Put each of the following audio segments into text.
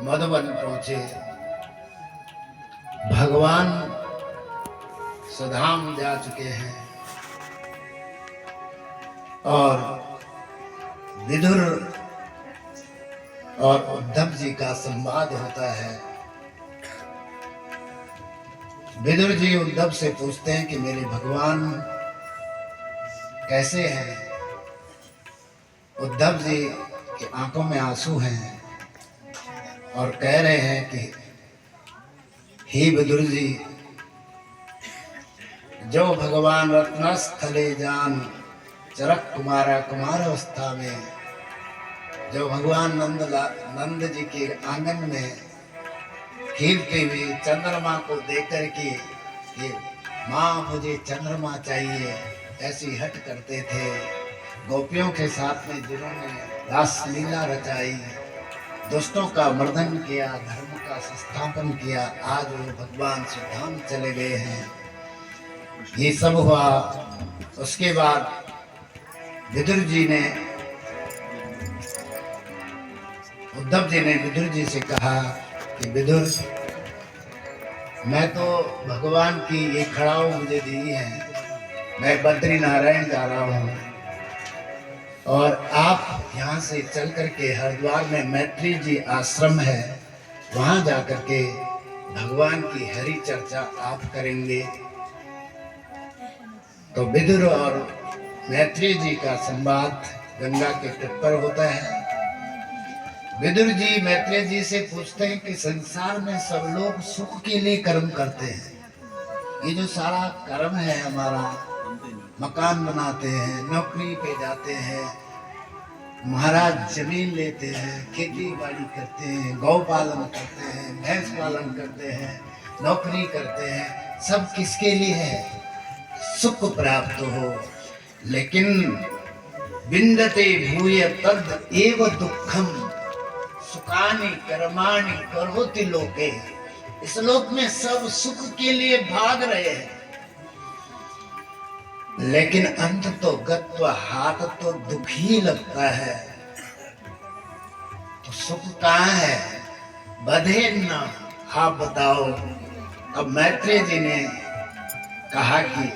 मधुबन पहुंचे। भगवान सुधाम जा चुके हैं और विदुर और उद्धव जी का संवाद होता है। विदुर जी उद्धव से पूछते हैं कि मेरे भगवान कैसे हैं। उद्धव जी की आंखों में आंसू हैं और कह रहे हैं कि हे विदुर जी, जो भगवान रत्नस्थले जान चरक कुमारा कुमार अवस्था में, जो भगवान नंद जी के आंगन में खेलते हुए चंद्रमा को देखकर के ये माँ मुझे चंद्रमा चाहिए ऐसी हट करते थे। गोपियों के साथ में जिन्होंने रास लीला रचाई, दुष्टों का मर्दन किया, धर्म का संस्थापन किया, आज वो भगवान सुधाम चले गए हैं। ये सब हुआ। उसके बाद विदुर जी ने, उद्धव जी ने विदुर जी से कहा कि विदुर, मैं तो भगवान की ये खड़ाऊ मुझे दी है, मैं बद्री नारायण जा रहा हूँ और आप यहाँ से चल करके हरिद्वार में मैत्री जी आश्रम है, वहाँ जा करके भगवान की हरि चर्चा आप करेंगे। तो विदुर और मैत्री जी का संवाद गंगा के तट पर होता है। विदुर जी मैत्री जी से पूछते हैं कि संसार में सब लोग सुख के लिए कर्म करते हैं। ये जो सारा कर्म है हमारा, मकान बनाते हैं, नौकरी पे जाते हैं, महाराज जमीन लेते हैं, खेती बाड़ी करते हैं, गौ पालन करते हैं, भैंस पालन करते हैं, नौकरी करते हैं, सब किसके लिए है? सुख प्राप्त हो। लेकिन विन्दते भूय तद एव दुःखम सुखानि कर्माणि करोति लोके। इस लोक में सब सुख के लिए भाग रहे हैं, लेकिन अंत तो गत्वा हाथ तो दुख ही लगता है। तो सुख कहाँ है? बधे न, आप बताओ। अब मैत्री जी ने कहा कि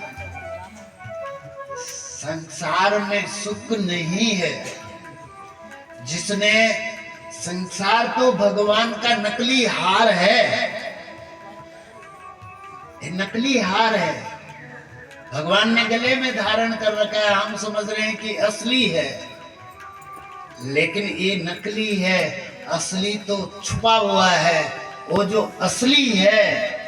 संसार में सुख नहीं है। जिसने, संसार तो भगवान का नकली हार है, नकली हार है। भगवान ने गले में धारण कर रखा है, हम समझ रहे हैं कि असली है, लेकिन ये नकली है। असली तो छुपा हुआ है। वो जो असली है,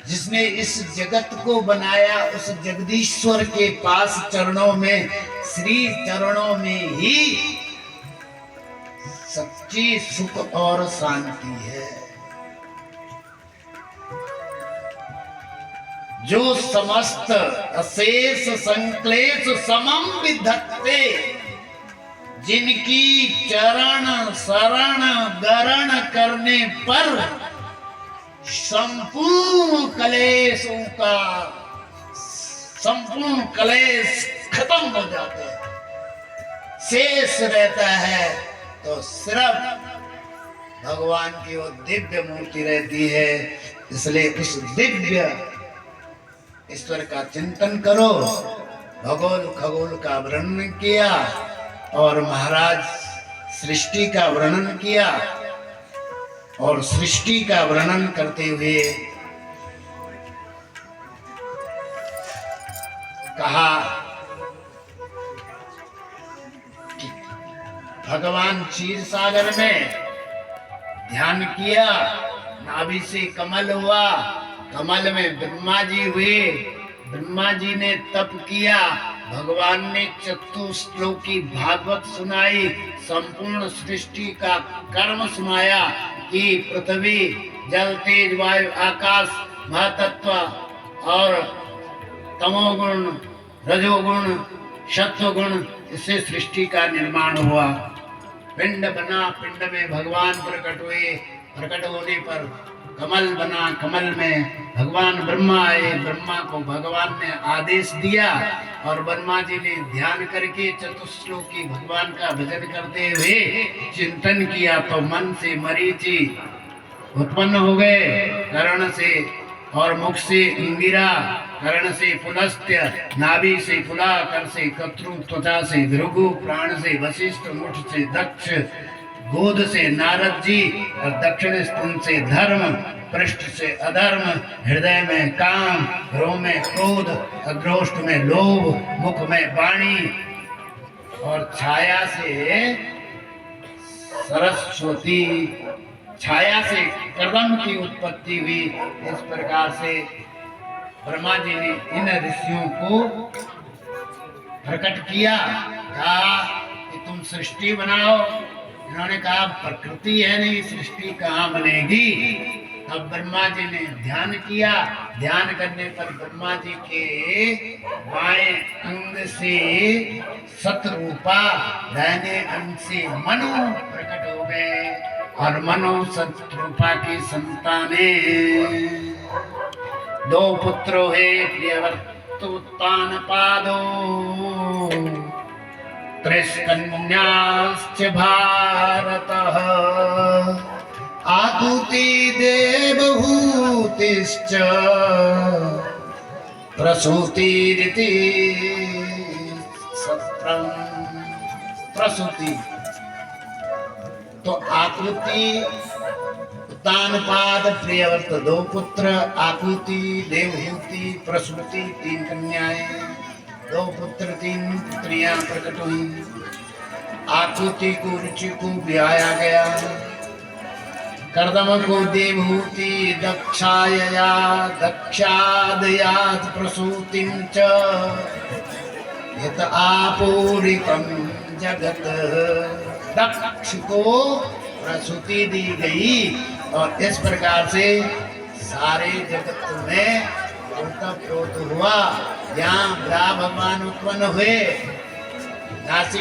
जिसने इस जगत को बनाया, उस जगदीश्वर के पास चरणों में, श्री चरणों में ही सच्ची सुख और शांति है। जो समस्त अशेष संक्लेश समम विधत्ते, जिनकी चरण शरण गरण करने पर संपूर्ण कलेशों का, संपूर्ण कलेश खत्म हो जाते हैं, शेष रहता है तो सिर्फ भगवान की वो दिव्य मूर्ति रहती है। इसलिए उस दिव्य ईश्वर का चिंतन करो। भगोल खगोल का वर्णन किया और महाराज सृष्टि का वर्णन किया, और सृष्टि का वर्णन करते हुए कहा कि भगवान क्षीर सागर में ध्यान किया, नाभि से कमल हुआ, कमल में ब्रह्मा जी हुए, ब्रह्मा जी ने तप किया, भगवान ने चतुश्लोकी भागवत सुनाई, संपूर्ण सृष्टि का कर्म सुनाया कि पृथ्वी, जल, तेज, वायु, आकाश, महातत्व और तमोगुण, रजोगुण, सत्वगुण, इससे सृष्टि का निर्माण हुआ। पिंड बना, पिंड में भगवान प्रकट हुए, प्रकट होने पर कमल बना, कमल में भगवान ब्रह्मा आए, ब्रह्मा को भगवान ने आदेश दिया और ब्रह्मा जी ने ध्यान करके चतुश्लोकी भगवान का भजन करते हुए चिंतन किया तो मन से मरीचि उत्पन्न हो गए, कर्ण से और मुख से इंगिरा, कर्ण से पुलस्त्य, नाभि से पुला, कर से कत्रु, त्वचा से भृगु, प्राण से वशिष्ठ, मुठ से दक्ष, गोद से नारद जी और दक्षिण स्तन से धर्म, पृष्ठ से अधर्म, हृदय में काम, भ्रूण में क्रोध, अग्रोष्ठ में लोभ, मुख में वाणी और छाया से सरस्वती, छाया से कर्दम की उत्पत्ति हुई। इस प्रकार से ब्रह्मा जी ने इन ऋषियों को प्रकट किया, कहा कि तुम सृष्टि बनाओ। इन्होंने कहा प्रकृति है नहीं, सृष्टि कहाँ बनेगी। अब ब्रह्मा जी ने ध्यान किया, ध्यान करने पर ब्रह्मा जी के बाएं अंग से सतरूपा, दाहिने अंग से मनु प्रकट हो गए और मनु सतरूपा की संताने दो पुत्र हुए, प्रियव्रत उत्तानपादो, त्रिस्कन्याश्च भारतः, आकुति देवहूतिश्च, प्रसूतिरिति सत्रम। प्रसूति तो आकुति, उत्तानपाद, प्रियव्रत दो पुत्र, आकुति, देवहूति, प्रसूति तीन कन्याएं, दो पुत्र तीन पुत्रियां प्रकट हुई। आकुति को रुचि को ब्याया गया, कर्दम को देवहूति दक्षायया, दक्षादयात प्रसूतिं च, यत आपूरितं जगत। दक्ष को प्रसूति दी गई और इस प्रकार से सारे जगत में प्रोत हुआ। यहाँ ब्रह्मा भगवान उत्पन्न हुए, नासिक